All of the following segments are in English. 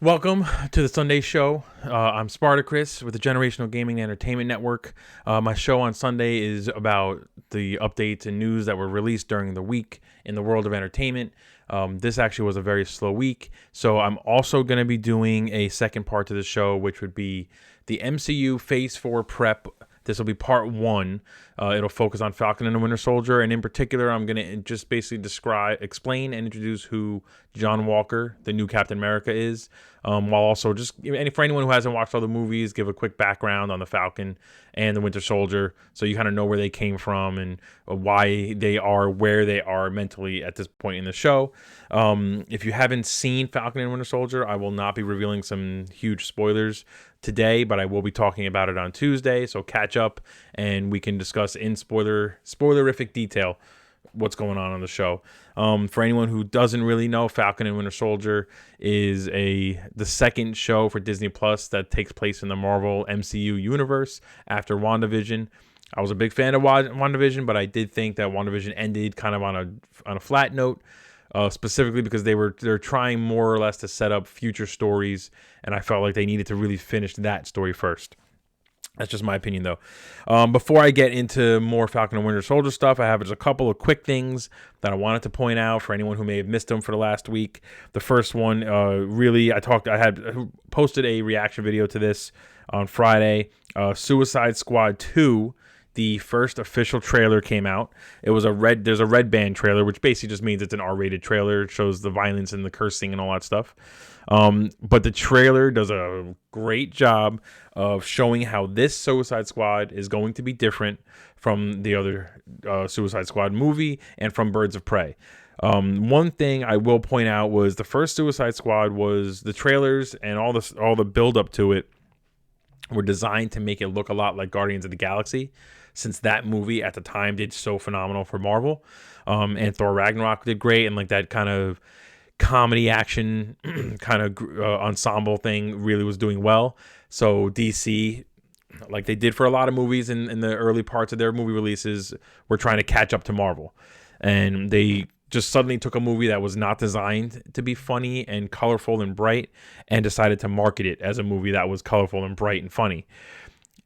Welcome to the Sunday show. I'm Spartacris with the Generational Gaming and Entertainment Network. My show on Sunday is about the updates and news that were released during the week in the world of entertainment. This actually was a very slow week, so I'm also going to be doing a second part to the show, which would be the MCU Phase 4 prep. This will be part one. It'll focus on Falcon and the Winter Soldier, and in particular, I'm going to just basically explain, and introduce who John Walker, the new Captain America, is, while also just, and for anyone who hasn't watched all the movies, give a quick background on the Falcon and the Winter Soldier, so you kind of know where they came from and why they are where they are mentally at this point in the show. If you haven't seen Falcon and Winter Soldier, I will not be revealing some huge spoilers today, but I will be talking about it on Tuesday, so catch up and we can discuss in spoilerific detail what's going on the show. For anyone who doesn't really know, Falcon and Winter Soldier is the second show for Disney Plus that takes place in the Marvel MCU universe after WandaVision. I was a big fan of WandaVision, but I did think that WandaVision ended kind of on a flat note. Specifically because they're trying more or less to set up future stories, and I felt like they needed to really finish that story first. That's just my opinion, though. Before I get into more Falcon and Winter Soldier stuff, I have just a couple of quick things that I wanted to point out for anyone who may have missed them for the last week. The first one, I had posted a reaction video to this on Friday. Suicide Squad 2. The first official trailer came out. There's a red band trailer, which basically just means it's an R-rated trailer. It shows the violence and the cursing and all that stuff. But the trailer does a great job of showing how this Suicide Squad is going to be different from the other Suicide Squad movie and from Birds of Prey. One thing I will point out was the first Suicide Squad was the trailers and all the build up to it were designed to make it look a lot like Guardians of the Galaxy, since that movie at the time did so phenomenal for Marvel. And Thor Ragnarok did great, and like that kind of comedy action kind of ensemble thing really was doing well. So DC, like they did for a lot of movies in the early parts of their movie releases, were trying to catch up to Marvel. And they just suddenly took a movie that was not designed to be funny and colorful and bright and decided to market it as a movie that was colorful and bright and funny.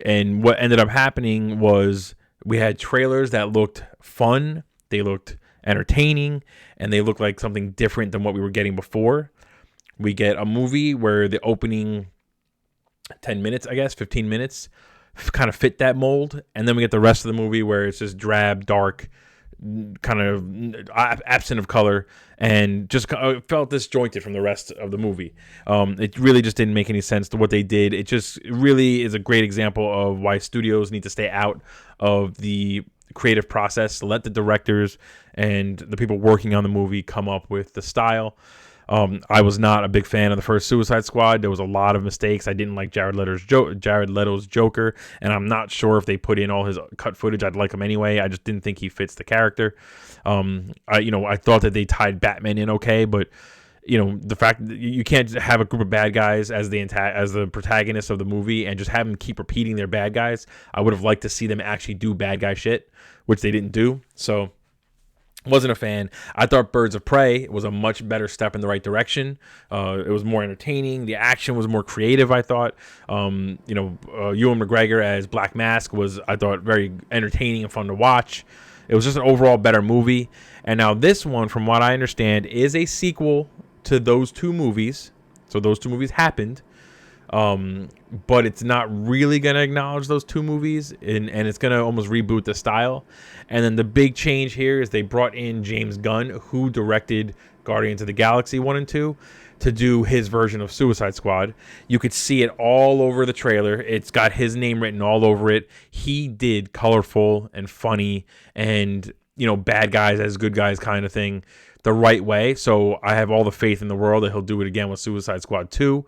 And what ended up happening was we had trailers that looked fun, they looked entertaining, and they looked like something different than what we were getting before. We get a movie where the opening 10 minutes, 15 minutes, kind of fit that mold. And then we get the rest of the movie where it's just drab, dark, kind of absent of color, and just felt disjointed from the rest of the movie. It really just didn't make any sense to what they did. It just really is a great example of why studios need to stay out of the creative process. Let the directors and the people working on the movie come up with the style. I was not a big fan of the first Suicide Squad. There was a lot of mistakes. I didn't like Jared Leto's Joker, and I'm not sure if they put in all his cut footage. I'd like him anyway. I just didn't think he fits the character. I thought that they tied Batman in okay, but the fact that you can't have a group of bad guys as the protagonists of the movie and just have them keep repeating their bad guys. I would have liked to see them actually do bad guy shit, which they didn't do. So wasn't a fan. I thought Birds of Prey was a much better step in the right direction. It was more entertaining. The action was more creative, I thought. Ewan McGregor as Black Mask was, I thought, very entertaining and fun to watch. It was just an overall better movie. And now this one, from what I understand, is a sequel to those two movies. So those two movies happened. But it's not really going to acknowledge those two movies, and it's going to almost reboot the style. And then the big change here is they brought in James Gunn, who directed Guardians of the Galaxy 1 and 2, to do his version of Suicide Squad. You could see it all over the trailer. It's got his name written all over it. He did colorful and funny and, bad guys as good guys kind of thing the right way. So I have all the faith in the world that he'll do it again with Suicide Squad 2.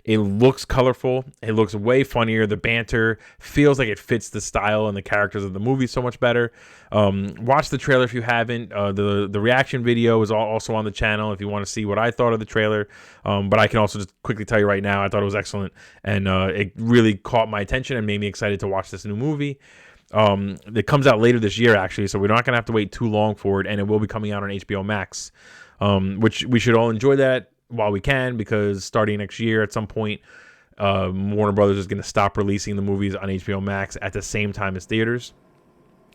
It looks colorful. It looks way funnier. The banter feels like it fits the style and the characters of the movie so much better. Watch the trailer if you haven't. The reaction video is also on the channel if you want to see what I thought of the trailer. But I can also just quickly tell you right now, I thought it was excellent. And it really caught my attention and made me excited to watch this new movie. It comes out later this year, actually, so we're not going to have to wait too long for it. And it will be coming out on HBO Max, which we should all enjoy that. while we can, because starting next year at some point, Warner Brothers is going to stop releasing the movies on HBO Max at the same time as theaters.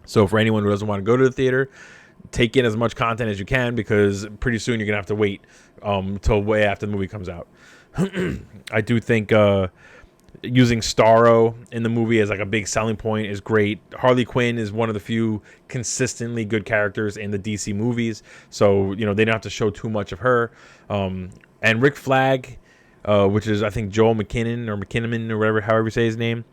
So for anyone who doesn't want to go to the theater, take in as much content as you can, because pretty soon you're going to have to wait till way after the movie comes out. I do think using Starro in the movie as like a big selling point is great. Harley Quinn is one of the few consistently good characters in the DC movies, so they don't have to show too much of her. And Rick Flag, which is I think Joel McKinnon or whatever, however you say his name.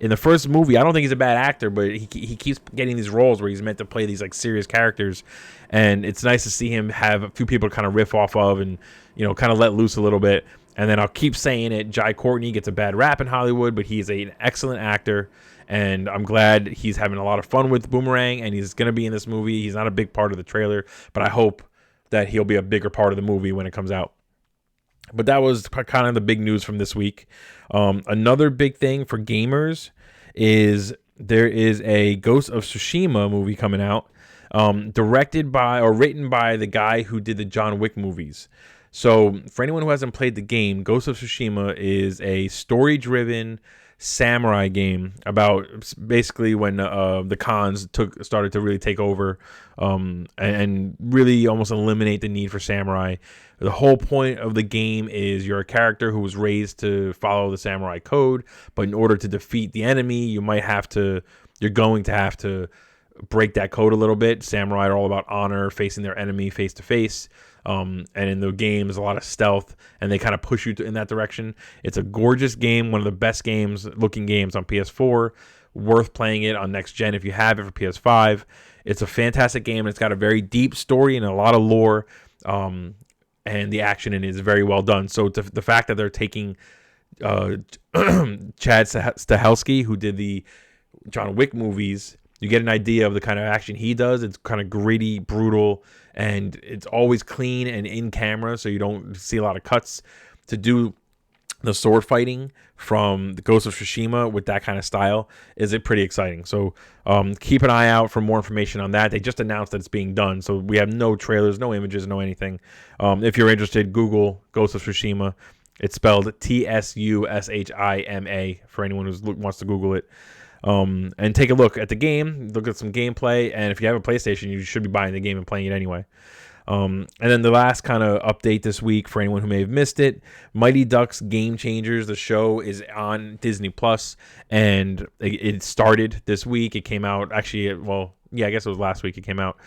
In the first movie, I don't think he's a bad actor, but he keeps getting these roles where he's meant to play these like serious characters, and it's nice to see him have a few people to kind of riff off of and kind of let loose a little bit. And then I'll keep saying it, Jai Courtney gets a bad rap in Hollywood, but he's an excellent actor, and I'm glad he's having a lot of fun with Boomerang, and he's going to be in this movie. He's not a big part of the trailer, but I hope that he'll be a bigger part of the movie when it comes out. But that was kind of the big news from this week. Another big thing for gamers is there is a Ghost of Tsushima movie coming out, directed by or written by the guy who did the John Wick movies. So for anyone who hasn't played the game, Ghost of Tsushima is a story-driven samurai game about basically when the Khans started to really take over and really almost eliminate the need for samurai. The whole point of the game is you're a character who was raised to follow the samurai code, but in order to defeat the enemy, you're going to have to break that code a little bit. Samurai are all about honor, facing their enemy face to face. And in the game, there's a lot of stealth, and they kind of push you in that direction. It's a gorgeous game, one of the best looking games on PS4. Worth playing it on next gen if you have it for PS5. It's a fantastic game, and it's got a very deep story and a lot of lore. And the action in it is very well done. So the fact that they're taking Chad Stahelski, who did the John Wick movies, you get an idea of the kind of action he does. It's kind of gritty, brutal, and it's always clean and in camera, so you don't see a lot of cuts. To do the sword fighting from the Ghost of Tsushima with that kind of style is pretty exciting. So keep an eye out for more information on that. They just announced that it's being done, so we have no trailers, no images, no anything. If you're interested, Google Ghost of Tsushima. It's spelled Tsushima for anyone who wants to Google it. And take a look at the game, look at some gameplay, and if you have a PlayStation, you should be buying the game and playing it anyway. And then the last kind of update this week for anyone who may have missed it, Mighty Ducks Game Changers, the show is on Disney Plus, and it started this week. It came out actually, I guess it was last week it came out.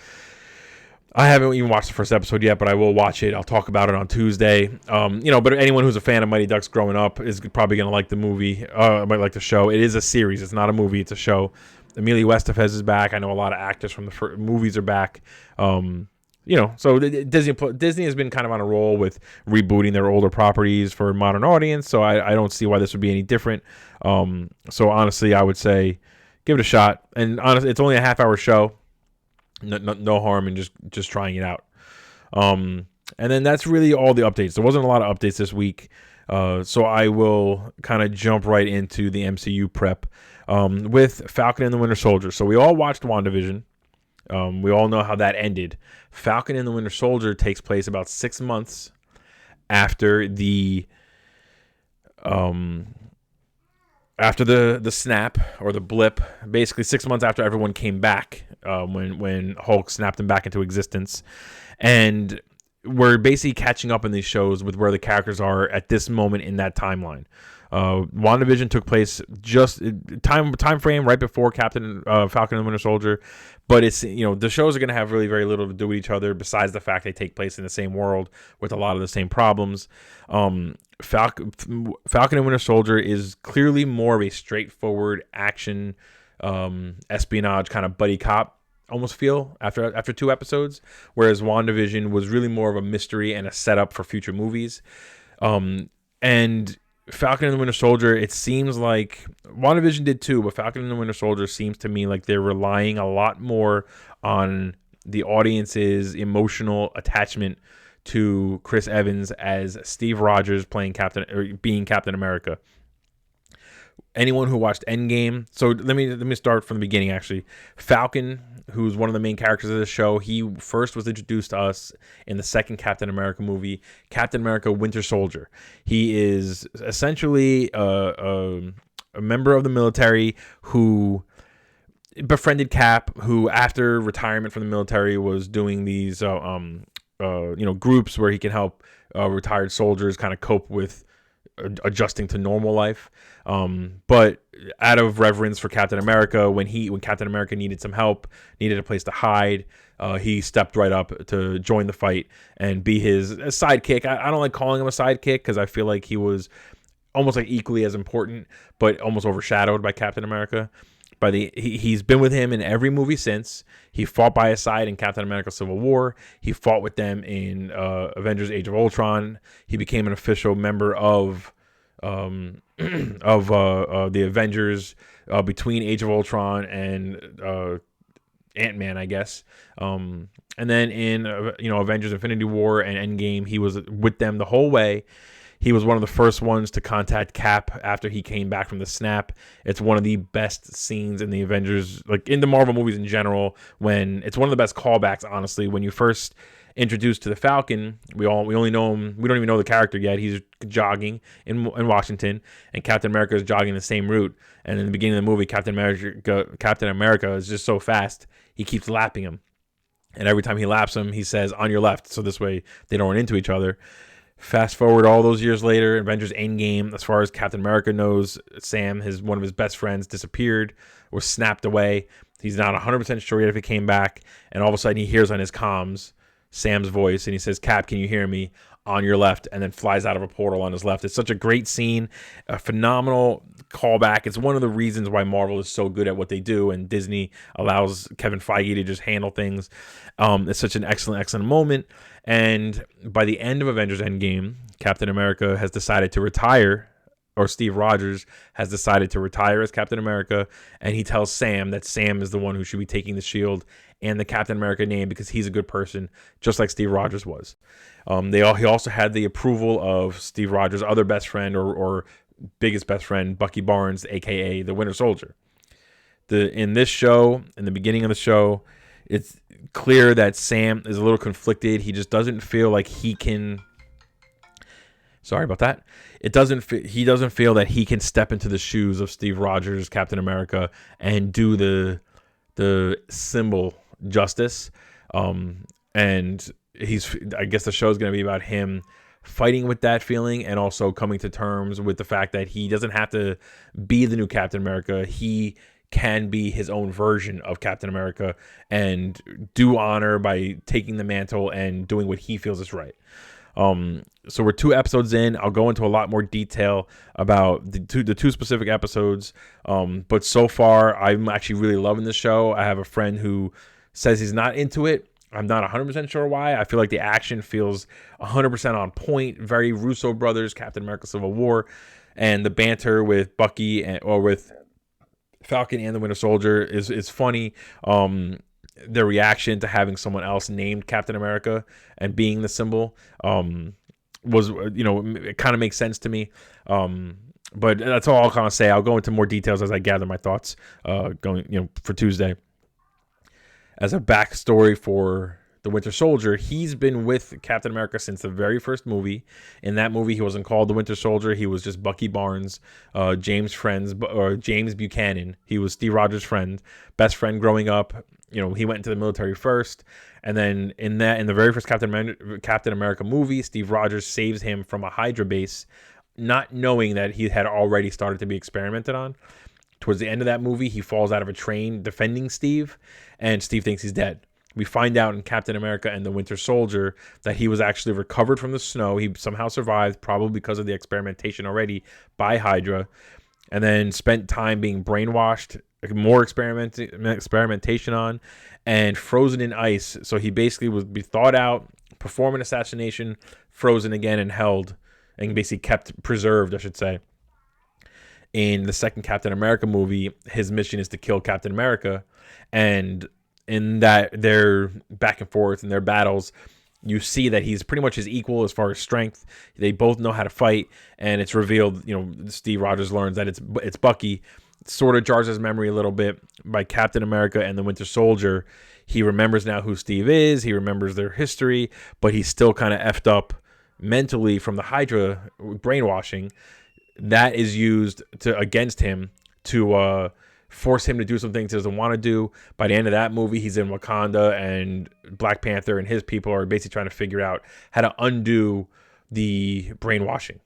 I haven't even watched the first episode yet, but I will watch it. I'll talk about it on Tuesday. But anyone who's a fan of Mighty Ducks growing up is probably going to like the movie. Might like the show. It is a series. It's not a movie. It's a show. Emilio Estevez is back. I know a lot of actors from the movies are back. So Disney has been kind of on a roll with rebooting their older properties for a modern audience. So I don't see why this would be any different. So honestly, I would say give it a shot. And honestly, it's only a half-hour show. No harm in just trying it out. And then that's really all the updates. There wasn't a lot of updates this week, so I will kind of jump right into the MCU prep with Falcon and the Winter Soldier. So we all watched WandaVision. We all know how that ended. Falcon and the Winter Soldier takes place about 6 months after the snap or the blip, basically 6 months after everyone came back, when Hulk snapped them back into existence. And we're basically catching up in these shows with where the characters are at this moment in that timeline. WandaVision took place just time frame right before Falcon and the Winter Soldier, but it's the shows are going to have really very little to do with each other besides the fact they take place in the same world with a lot of the same problems. Falcon and Winter Soldier is clearly more of a straightforward action espionage kind of buddy cop almost feel after 2 episodes, whereas WandaVision was really more of a mystery and a setup for future movies. And Falcon and the Winter Soldier, it seems like WandaVision did too, but Falcon and the Winter Soldier seems to me like they're relying a lot more on the audience's emotional attachment to Chris Evans as Steve Rogers being Captain America. anyone who watched Endgame. So let me start from the beginning. Actually, Falcon, who's one of the main characters of the show, he first was introduced to us in the second Captain America movie, Captain America: Winter Soldier. He is essentially a member of the military who befriended Cap, who after retirement from the military was doing these groups where he can help retired soldiers kind of cope with adjusting to normal life. But out of reverence for Captain America, when Captain America needed some help, needed a place to hide, he stepped right up to join the fight and be his sidekick. I don't like calling him a sidekick because I feel like he was almost like equally as important, but almost overshadowed by Captain America. He's been with him in every movie since. He fought by his side in Captain America: Civil War. He fought with them in Avengers: Age of Ultron. He became an official member of the Avengers between Age of Ultron and Ant-Man, I guess. And then in Avengers: Infinity War and Endgame, he was with them the whole way. He was one of the first ones to contact Cap after he came back from the snap. It's one of the best scenes in the Avengers, like in the Marvel movies in general, when it's one of the best callbacks, honestly. When you first introduced to the Falcon, we only know him. We don't even know the character yet. He's jogging in Washington, and Captain America is jogging the same route. And in the beginning of the movie, Captain America is just so fast, he keeps lapping him. And every time he laps him, he says, "On your left," so this way they don't run into each other. Fast forward all those years later, Avengers Endgame, as far as Captain America knows, Sam, one of his best friends, disappeared, was snapped away. He's not 100% sure yet if he came back. And all of a sudden he hears on his comms Sam's voice, and he says, "Cap, can you hear me? On your left," and then flies out of a portal on his left. It's such a great scene, a phenomenal callback. It's one of the reasons why Marvel is so good at what they do, and Disney allows Kevin Feige to just handle things. It's such an excellent moment. And by the end of Avengers Endgame, Captain America has decided to retire, or Steve Rogers has decided to retire as Captain America, and he tells Sam that Sam is the one who should be taking the shield and the Captain America name because he's a good person, just like Steve Rogers was. He also had the approval of Steve Rogers' other best friend or biggest best friend, Bucky Barnes, aka the Winter Soldier. In this show, in the beginning of the show, it's clear that Sam is a little conflicted. He just doesn't feel like he can. Sorry about that. He doesn't feel that he can step into the shoes of Steve Rogers, Captain America, and do the symbol justice. And I guess the show is going to be about him fighting with that feeling and also coming to terms with the fact that he doesn't have to be the new Captain America. He can be his own version of Captain America and do honor by taking the mantle and doing what he feels is right. So we're 2 episodes in. I'll go into a lot more detail about the two specific episodes. But so far, I'm actually really loving the show. I have a friend who says he's not into it. I'm not 100% sure why. I feel like the action feels 100% on point. Very Russo brothers, Captain America: Civil War, and the banter with Bucky or with Falcon and the Winter Soldier is funny. Their reaction to having someone else named Captain America and being the symbol was, it kind of makes sense to me. But that's all I'll kind of say. I'll go into more details as I gather my thoughts for Tuesday. As a backstory for the Winter Soldier, he's been with Captain America since the very first movie. In that movie, he wasn't called the Winter Soldier. He was just Bucky Barnes, James Buchanan. He was Steve Rogers' friend, best friend growing up. He went into the military first. And then in the very first Captain America movie, Steve Rogers saves him from a Hydra base, not knowing that he had already started to be experimented on. Towards the end of that movie, he falls out of a train defending Steve, and Steve thinks he's dead. We find out in Captain America and the Winter Soldier that he was actually recovered from the snow. He somehow survived, probably because of the experimentation already by Hydra, and then spent time being brainwashed, more experimentation on, and frozen in ice. So he basically would be thawed out, perform an assassination, frozen again, and held, and basically kept preserved, I should say. In the second Captain America movie, his mission is to kill Captain America, and in that their back and forth and their battles, you see that he's pretty much his equal as far as strength. They both know how to fight, and it's revealed, Steve Rogers learns that it's Bucky. It sort of jars his memory a little bit by Captain America and the Winter Soldier. He remembers now who Steve is. He remembers their history, but he's still kind of effed up mentally from the Hydra brainwashing that is used against him to force him to do some things he doesn't want to do. By the end of that movie, he's in Wakanda, and Black Panther and his people are basically trying to figure out how to undo the brainwashing.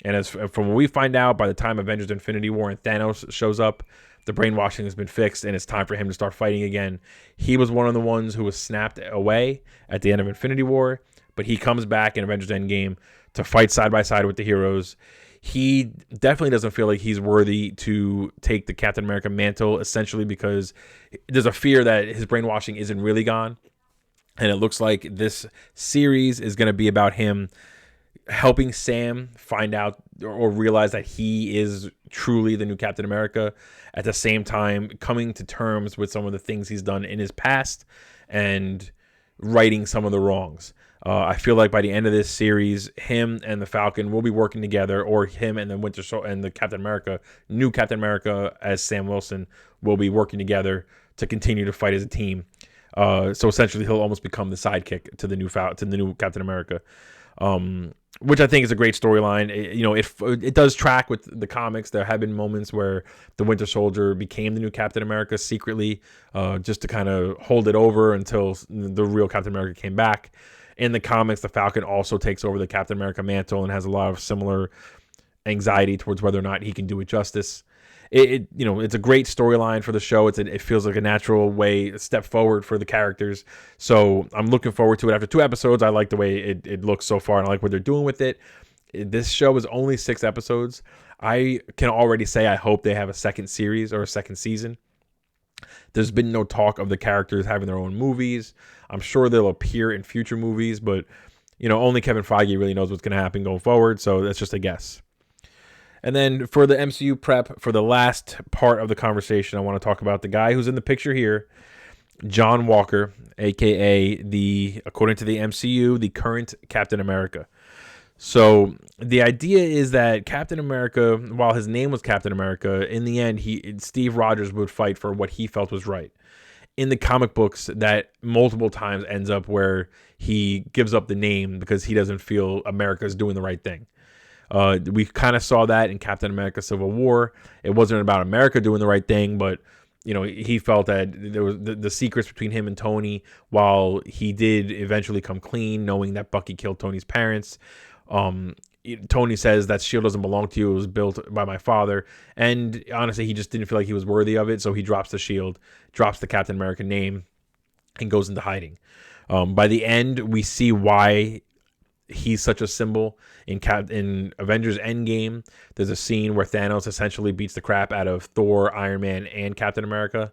And as from what we find out, by the time Avengers Infinity War and Thanos shows up, the brainwashing has been fixed, and it's time for him to start fighting again. He was one of the ones who was snapped away at the end of Infinity War, but he comes back in Avengers Endgame to fight side by side with the heroes. He definitely doesn't feel like he's worthy to take the Captain America mantle, essentially because there's a fear that his brainwashing isn't really gone. And it looks like this series is going to be about him helping Sam find out or realize that he is truly the new Captain America, at the same time coming to terms with some of the things he's done in his past and righting some of the wrongs. I feel like by the end of this series, him and the Falcon will be working together, or him and the Winter Soldier and the Captain America, new Captain America as Sam Wilson, will be working together to continue to fight as a team. So essentially, he'll almost become the sidekick to the new Captain America, which I think is a great storyline. It does track with the comics. There have been moments where the Winter Soldier became the new Captain America secretly, just to kind of hold it over until the real Captain America came back. In the comics, the Falcon also takes over the Captain America mantle and has a lot of similar anxiety towards whether or not he can do it justice. It's a great storyline for the show. It feels like a natural a step forward for the characters. So I'm looking forward to it. After 2 episodes, I like the way it looks so far, and I like what they're doing with it. This show is only 6 episodes. I can already say I hope they have a second series or a second season. There's been no talk of the characters having their own movies. I'm sure they'll appear in future movies, but only Kevin Feige really knows what's going to happen going forward, so that's just a guess. And then for the MCU prep, for the last part of the conversation, I want to talk about the guy who's in the picture here, John Walker, aka according to the MCU, the current Captain America. So the idea is that Captain America, while his name was Captain America, in the end, Steve Rogers would fight for what he felt was right. In the comic books, that multiple times ends up where he gives up the name because he doesn't feel America is doing the right thing. We kind of saw that in Captain America Civil War. It wasn't about America doing the right thing, but he felt that there was the secrets between him and Tony, while he did eventually come clean, knowing that Bucky killed Tony's parents. Tony says that shield doesn't belong to you. It was built by my father. And honestly, he just didn't feel like he was worthy of it. So he drops the shield, drops the Captain America name, and goes into hiding. By the end, we see why he's such a symbol. In Avengers Endgame, there's a scene where Thanos essentially beats the crap out of Thor, Iron Man, and Captain America.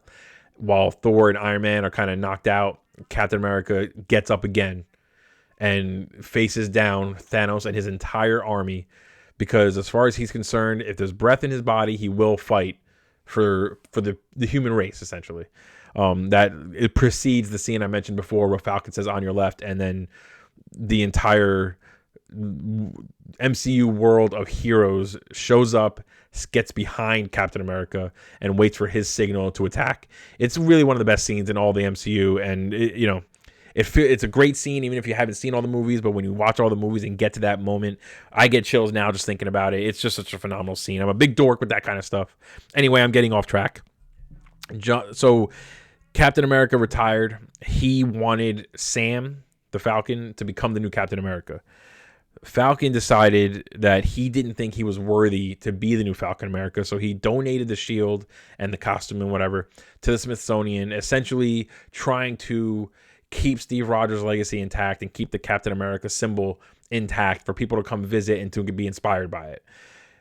While Thor and Iron Man are kind of knocked out, Captain America gets up again and faces down Thanos and his entire army, because as far as he's concerned, if there's breath in his body, he will fight for the human race, essentially. That it precedes the scene I mentioned before where Falcon says "on your left," and then the entire MCU world of heroes shows up, gets behind Captain America, and waits for his signal to attack. It's really one of the best scenes in all the MCU, and it's a great scene, even if you haven't seen all the movies. But when you watch all the movies and get to that moment, I get chills now just thinking about it. It's just such a phenomenal scene. I'm a big dork with that kind of stuff. Anyway, I'm getting off track. So Captain America retired. He wanted Sam, the Falcon, to become the new Captain America. Falcon decided that he didn't think he was worthy to be the new Falcon America, so he donated the shield and the costume and whatever to the Smithsonian, essentially trying to keep Steve Rogers' legacy intact and keep the Captain America symbol intact for people to come visit and to be inspired by it.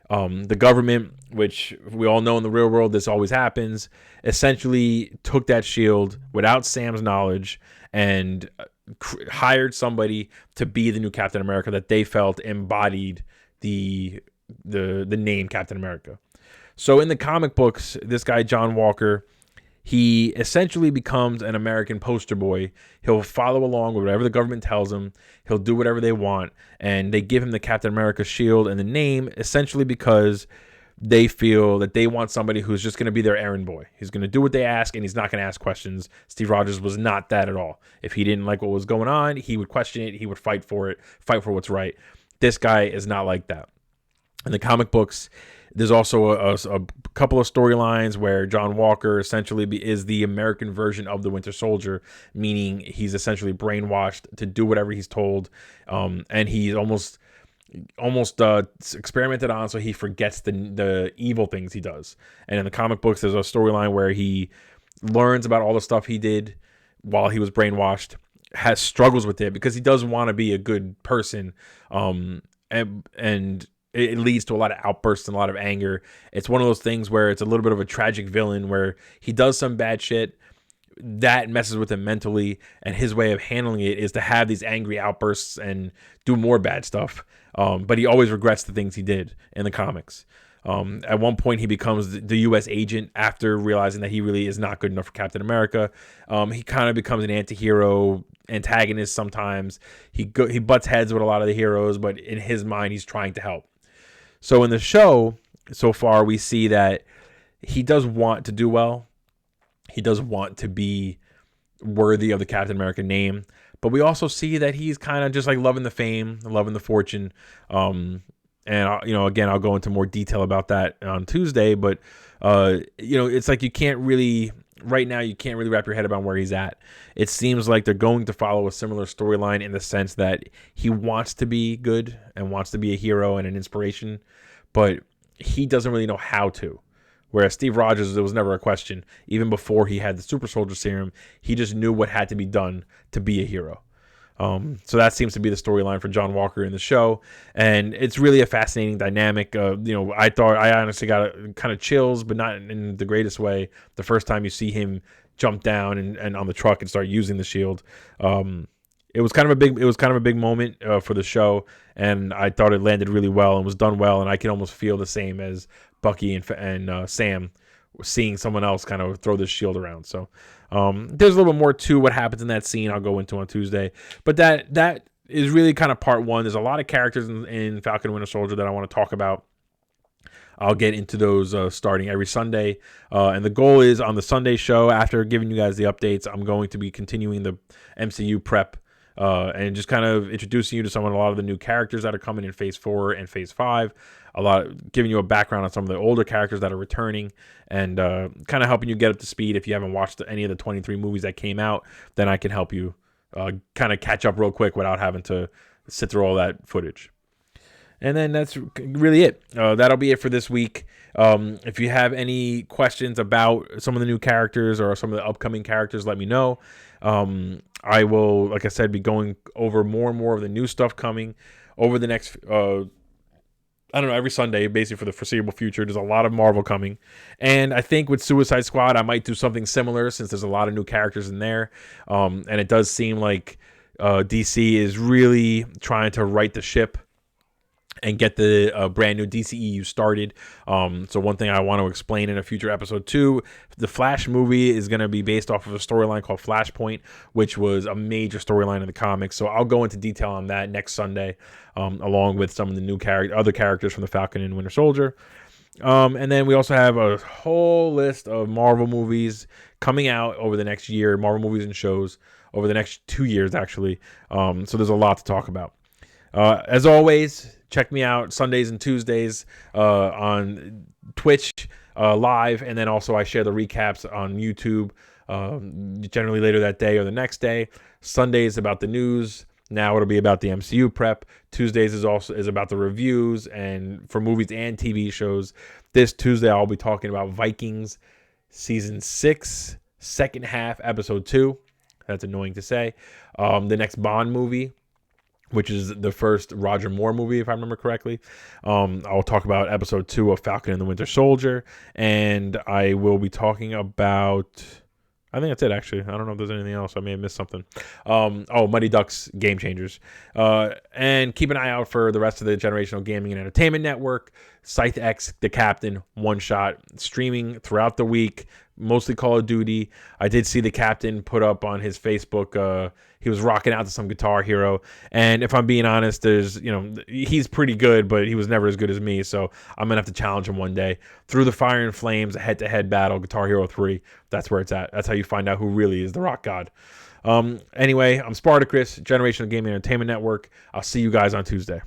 The government, which we all know in the real world this always happens, essentially took that shield without Sam's knowledge and hired somebody to be the new Captain America that they felt embodied the name Captain America. So in the comic books, this guy John Walker, he essentially becomes an American poster boy. He'll follow along with whatever the government tells him. He'll do whatever they want. And they give him the Captain America shield and the name essentially because they feel that they want somebody who's just going to be their errand boy. He's going to do what they ask, and he's not going to ask questions. Steve Rogers was not that at all. If he didn't like what was going on, he would question it. He would fight for it, fight for what's right. This guy is not like that. In the comic books, there's also a couple of storylines where John Walker essentially is the American version of the Winter Soldier, meaning he's essentially brainwashed to do whatever he's told, and he's almost experimented on so he forgets the evil things he does. And in the comic books, there's a storyline where he learns about all the stuff he did while he was brainwashed, has struggles with it because he does want to be a good person, and it leads to a lot of outbursts and a lot of anger. It's one of those things where it's a little bit of a tragic villain where he does some bad shit that messes with him mentally, and his way of handling it is to have these angry outbursts and do more bad stuff. But he always regrets the things he did in the comics. At one point, he becomes the U.S. agent after realizing that he really is not good enough for Captain America. He kind of becomes an anti-hero, antagonist sometimes. He butts heads with a lot of the heroes, but in his mind, he's trying to help. So in the show, so far, we see that he does want to do well. He does want to be worthy of the Captain America name. But we also see that he's kind of just like loving the fame, loving the fortune. And, again, I'll go into more detail about that on Tuesday. But, it's like you can't really wrap your head around where he's at. It seems like they're going to follow a similar storyline in the sense that he wants to be good and wants to be a hero and an inspiration, but he doesn't really know how to. Whereas Steve Rogers, there was never a question. Even before he had the super soldier serum, he just knew what had to be done to be a hero. So that seems to be the storyline for John Walker in the show. And it's really a fascinating dynamic. I honestly got kind of chills, but not in the greatest way, the first time you see him jump down and on the truck and start using the shield. It was kind of a big moment for the show, and I thought it landed really well and was done well. And I can almost feel the same as Bucky and Sam seeing someone else kind of throw this shield around. So there's a little bit more to what happens in that scene I'll go into on Tuesday. But that is really kind of part one. There's a lot of characters in Falcon and Winter Soldier that I want to talk about. I'll get into those starting every Sunday. And the goal is on the Sunday show, after giving you guys the updates, I'm going to be continuing the MCU prep and just kind of introducing you to a lot of the new characters that are coming in Phase 4 and Phase 5. Giving you a background on some of the older characters that are returning, and kind of helping you get up to speed. If you haven't watched any of the 23 movies that came out, then I can help you kind of catch up real quick without having to sit through all that footage. And then that's really it. That'll be it for this week. If you have any questions about some of the new characters or some of the upcoming characters, let me know. I will, like I said, be going over more and more of the new stuff coming over the next, every Sunday, basically for the foreseeable future. There's a lot of Marvel coming. And I think with Suicide Squad, I might do something similar since there's a lot of new characters in there. And it does seem like DC is really trying to right the ship and get the brand new DCEU started. So one thing I want to explain in a future episode too, the Flash movie is going to be based off of a storyline called Flashpoint, which was a major storyline in the comics. So I'll go into detail on that next Sunday, along with some of the new other characters from the Falcon and Winter Soldier. And then we also have a whole list of Marvel movies coming out over the next year, Marvel movies and shows over the next 2 years, actually. So there's a lot to talk about. As always, check me out Sundays and Tuesdays on Twitch live, and then also I share the recaps on YouTube generally later that day or the next day. Sundays about the news. Now it'll be about the MCU prep. Tuesdays is about the reviews and for movies and TV shows. This Tuesday I'll be talking about Vikings Season 6, second half, Episode 2. That's annoying to say. The next Bond movie, which is the first Roger Moore movie, if I remember correctly. I'll talk about Episode 2 of Falcon and the Winter Soldier, and I will be talking about... I think that's it, actually. I don't know if there's anything else. I may have missed something. Mighty Ducks Game Changers. And keep an eye out for the rest of the Generational Gaming and Entertainment Network. ScytheX, The Captain, One Shot, streaming throughout the week. mostly Call of Duty. I did see the captain put up on his Facebook. He was rocking out to some Guitar Hero, and if I'm being honest, he's pretty good, but he was never as good as me. So I'm gonna have to challenge him one day. Through the Fire and Flames, a head-to-head battle, Guitar Hero 3. That's where it's at. That's how you find out who really is the rock god. Anyway, I'm Spartacris, Generational Gaming Entertainment Network. I'll see you guys on Tuesday.